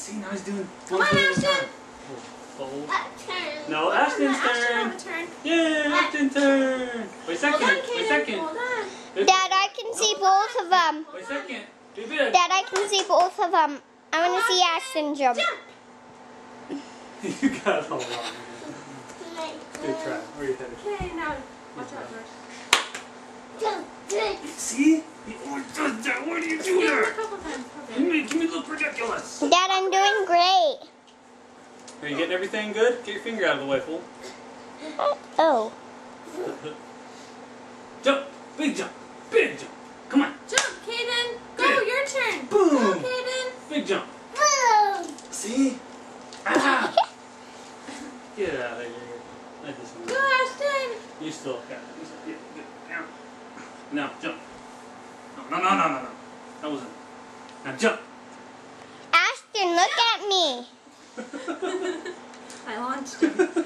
See, now he's doing. Come on, Ashton. Fold. Turn. No, Ashton's turn. Turn. Yeah, Ashton's turn. Wait a second. Hold on, Wait a second. Hold on. Dad, I can see both of them. Wait a second. Do this. Dad, I can see both of them. I want to see Ashton jump. You got it all wrong. Good try. Where are you headed? Okay, now watch out first. See? He always does that. Why do you do Yeah, a that? couple times. You Okay. make me look ridiculous. Dad, I'm doing great. Are you getting everything good? Get your finger out of the way, fool. Oh. Jump. Big jump. Big jump. Come on. Jump, Kaden. Go, Good. your turn. Boom. Go, Kaden. Big jump. See? Ah. Get out of here. I just Go, Ashton. You still got it. Yeah, good. Down. Now, jump. No. That wasn't. Now, jump. Ashton, look at me. I launched him.